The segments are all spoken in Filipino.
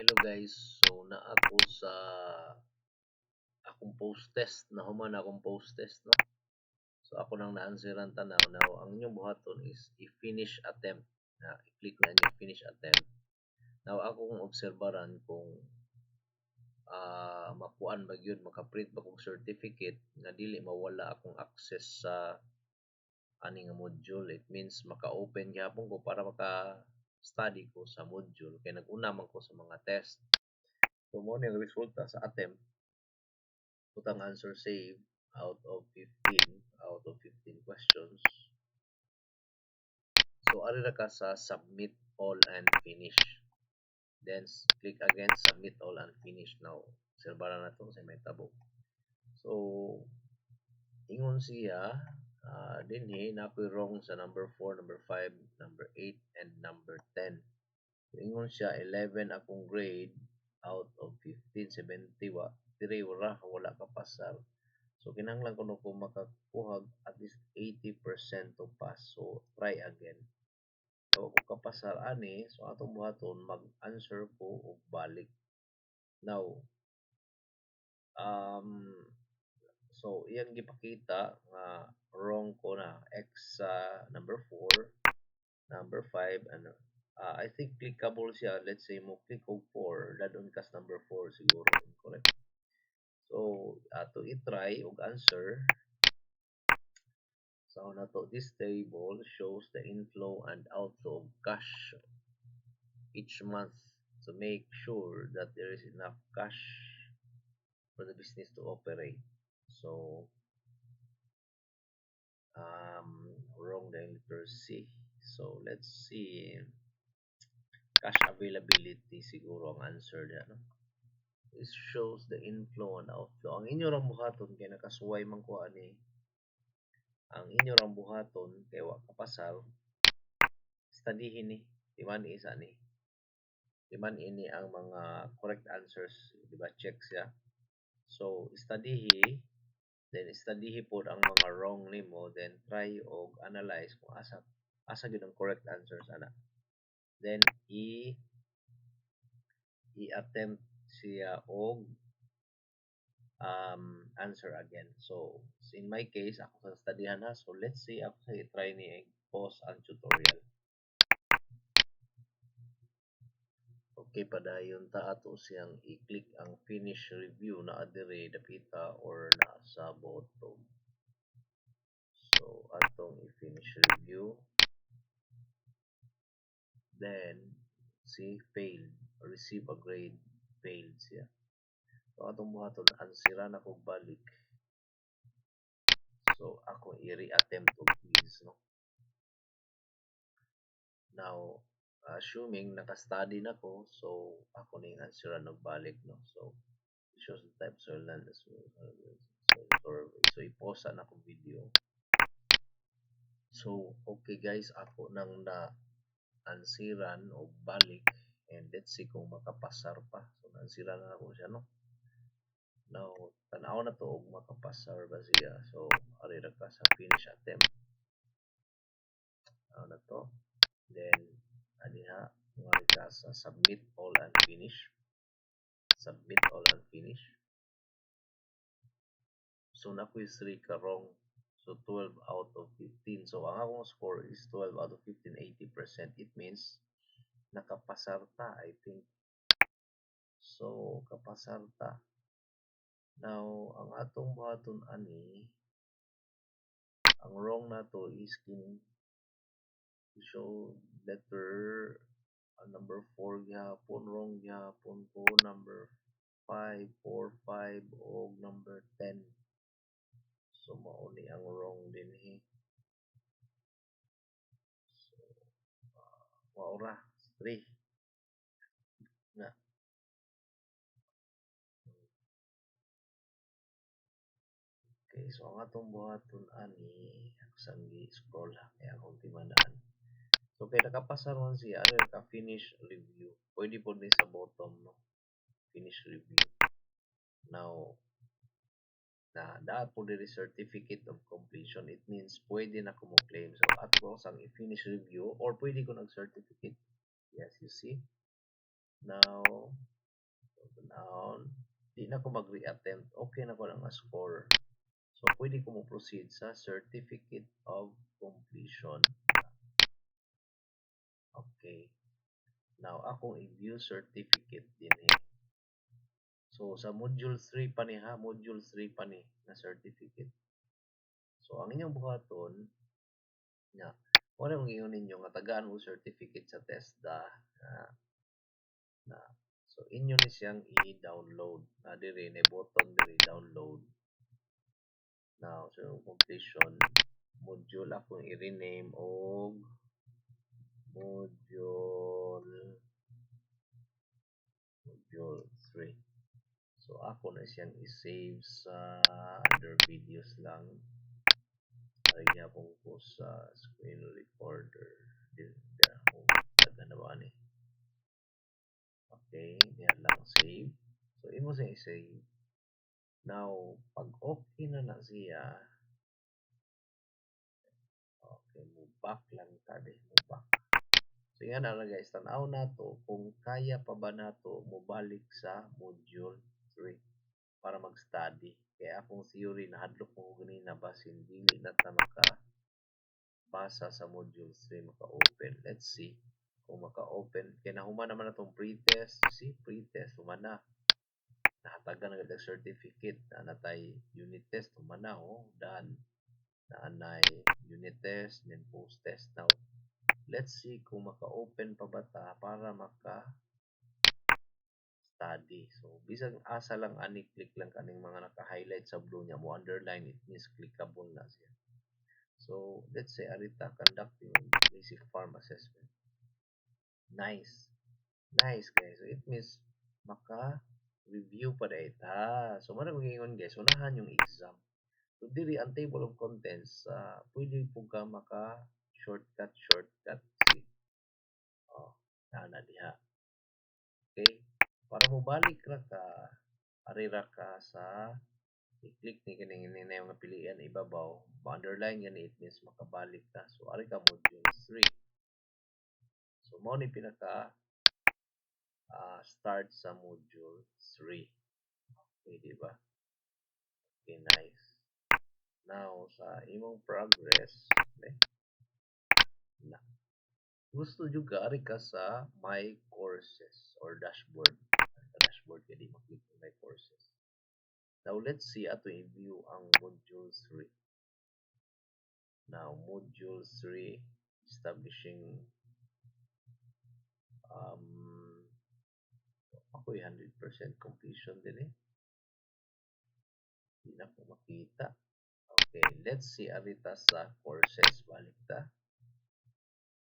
Hello guys, so na ako sa akong post test, nahuman akong post test no. So ako nang na-answeran tanaw now ang inyong buhaton is i-finish attempt. Na i-click na niyo finish attempt. Now akong obserbaran kung makuan ba gyud maka-print ba kong certificate nga dili mawala akong access sa ani nga module. It means maka-open gyapon ko para maka-study ko sa module kay nag-una man ko sa mga test. So mo ni resulta sa attempt putang answer save out of 15 questions. So ari ra ka sa submit all and finish. Then click again submit all and finish. Now obserbaran nato sa may tabok. So ingon siya dinhi na ako'y wrong sa number 4, number 5, number 8 and number 10. So ingon siya 11 akong grade out of 15, 70 dire wala ka pasar. So kinahanglan ko no kung makakuha at least 80% to pass. So try again. So kung kapasar ani, so atong buhaton mag-answer ko og balik. Now so iyang gipakita nga wrong ko na x sa number 4, number 5 and I think clickable siya. Let's say mo click og 4, dadon kas number 4 siguro incorrect. So ato i-try og answer. So na to this table shows the inflow and outflow of cash each month to make sure that there is enough cash for the business to operate. So wrong the letter C. So let's see cash availability siguro ang answer diyan, no? This shows the inflow and outflow. Ang inyo rang buhaton kay nakasuway man ko ani. Ang inyo rang buhaton kay wa kapasar. Studyhin ni. Diman isa ni. Diman ini ang mga correct answers, di ba? Check siya. So studyhi, then studyhi pod ang mga wrong nimo, then try og analyze kung asa gyud ang correct answers ana. Then i-attempt siya og answer again. So in my case ako sa studyhan ha. So let's see ako sa i-try ni pause ang tutorial. Okay, padayon ta ato siyang i-click ang finish review na adire dapita or na sa bottom. So atong i-finish review. Then see failed, receive a grade, failed siya. So atong buhaton ansira na kog balik. So ako i-re-attempt og quiz, no. Now assuming naka-study na ko, so ako ning answeran og balik, no. So shows the type soil land as well. So i-pause na akong video. So okay guys, ako nang na ansiran og balik and let's see kung makapasar pa. So ansiran na ako siya, no. Now tan-aw na to og makapasar ba siya. So ari ra ka sa finish attempt. Na to. Then aniha ngari ka sa submit all and finish. Submit all and finish. So nakoy 3 ka wrong. So 12 out of 15. So ang akong score is 12 out of 15, 80%. It means nakapasar ta, I think. So kapasar ta. Now ang atong buhaton ani ang wrong nato is kini show letter number 4 gyapon, wrong gyapon ko, number 5, 4, 5 o number 10. So mao ni ang wrong dinhi. So maura 3 na. Okay, so ang atong buhaton ani sang gi-scroll kaya akong timanaan. So kay nakapasar man siya, ano ka finish review. Pwede po ni sa bottom, no? Finish review. Now na po diri certificate of completion. It means pwede na ko mo claim. So ato sang i-finish review or pwede ko nag-certificate. Yes, you see. Now So now, di na ko mag-re-attempt. Okay na ko lang nga score. So, pwede ko mo proceed sa Certificate of Completion. Okay. Now, akong i-view certificate din eh. So, sa Module 3 pa ni ha, Module 3 pa ni na certificate. So, ang inyong buhaton, nga, wala mong iyon ninyo, nga tagaan mo certificate sa TESDA, na, so, inyo ni siyang i-download, na diri, na button diri, download. Now, so, completion, module akong i-rename og module 3. So, ako na siyang i-save sa other videos lang. Lagyan po ko sa screen recorder. Hindi ako naganawa ni. Okay, yan lang save. So, imo siya i-save. Now, pag okay na siya, okay, move back lang tadi, move back. So, yan na lang guys, tanaw na to kung kaya pa ba na to mubalik sa module 3 para mag-study. Kaya akong theory na hadlok mo ganina basin dili na ta basa sa module 3 maka-open. Let's see kung maka-open. Kaya nahuman naman na itong pre-test. See, pre-test, human na. Nakatagan na agad certificate na natay unit test, human na, oh, done. Naanay unit test, then post-test. Now, let's see kung maka-open pa ba ta para maka-study. So, bisag asa lang ani, click lang kaning mga naka-highlight sa blue niya, mo underline, it means clickable na siya. So, let's say, Arita, conducting basic farm assessment. Nice. Nice, guys. So, it means, maka-review pa dahil. So, mana mag-ingon, guys, unahan yung exam. So, dili, ang table of contents, pwede po ka maka-shortcut. See? Oh, na diha. Okay? Para mo balik ra ka, arira ka sa i-click ni kining na yung pilian ibabaw, ma-underline yan, it means makabalik ka. So, ari ka module 3. So, mo ni pinaka start sa module 3. Okay, di ba? Okay, nice. Now, sa imong progress, na, gusto juga ari ka sa my courses or dashboard. Sa dashboard ka di maklik my courses. Now, let's see ato i-view ang module 3. Now, module 3, establishing ako'y 100% completion din eh. Hindi na ko makita. Okay, let's see arita sa courses. Balik ta.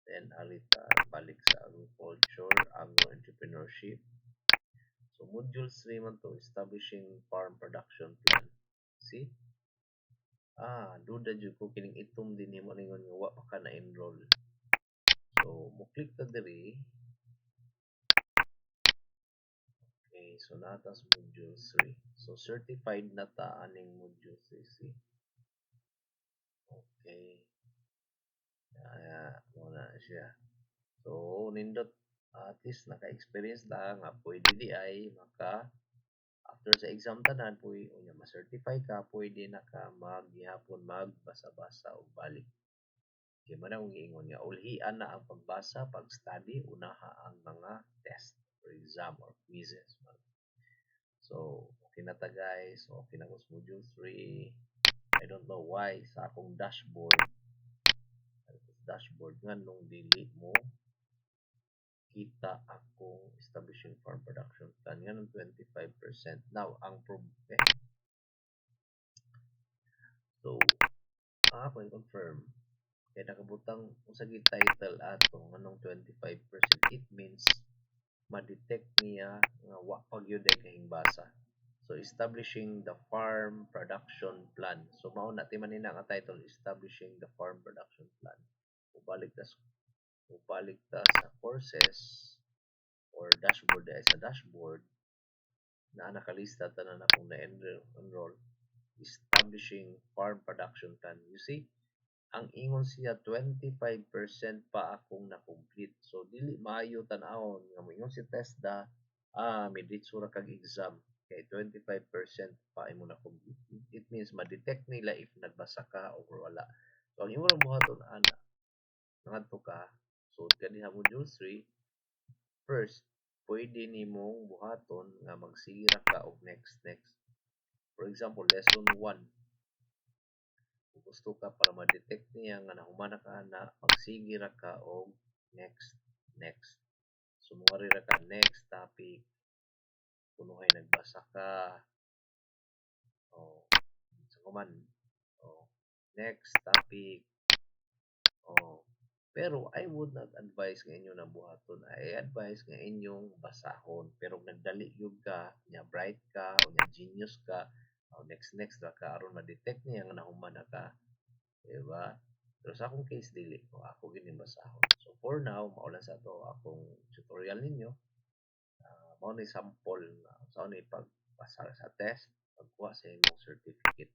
Then, arita balik sa agriculture, agro-entrepreneurship. So, module 3 man to, establishing farm production plan. See? Duda dyan ko kining itom din mo ningon nga wa pa ka na-enroll. So, mo click ta diri. Okay, so natas module 3. So, certified na ta aning module 3. See? Okay. Muna siya. So, nindot at least naka-experience na nga pwede di ay after sa exam tanan pwede unya ma-certify ka, pwede na ka maghihapon magbasa-basa o balik. Kaya man ang giingon nga ulhian na ang pagbasa, pag-study, unaha ang mga test or exam or quizzes. So, okay na ta guys. So, okay na ko sa module 3. I don't know why sa akong dashboard nga nung dili mo kita akong establishing farm production plan nga ng 25%. Now, ang so, ako i-confirm kaya nakabutang sa title ato anong 25%, it means ma-detect niya nga wa pag yun ay kahing basa. So, establishing the farm production plan. So, mao na timan nina nga title, establishing the farm production plan. Ubalik ta sa courses or dashboard dahil sa dashboard na nakalista tanan akong na-enroll, establishing farm production plan. You see, ang ingon siya 25% pa akong na-complete. So, dili maayo tanawon nga mo ingon si TESDA may ditso ra kag exam kay 25% pa imo na complete. It means ma-detect nila if nagbasa ka or wala. So ang imo ra buhaton ana ngadto ka sud ka diha module 3 first pwede nimong buhaton nga magsige ra ka og next. For example, lesson 1 kung gusto ka para ma-detect niya nga nahumana ka ana magsige ra ka og next. Sumungari ra ka next topic kunuhay nagbasa ka o sa kuman o next topic o pero I would not advise nga inyo na buhaton. I advise nga inyong basahon. Pero kung nagdali yun ka, nya bright ka, o nya genius ka, o next ra ka, aron ma-detect niya nga nahuman na ka. Diba? Pero sa akong case, dili ko. Ako gining basahon. So for now, maulan sa to akong tutorial ninyo. Mao ni sample na sa ni pagpasa sa test, pagkuha sa imong certificate.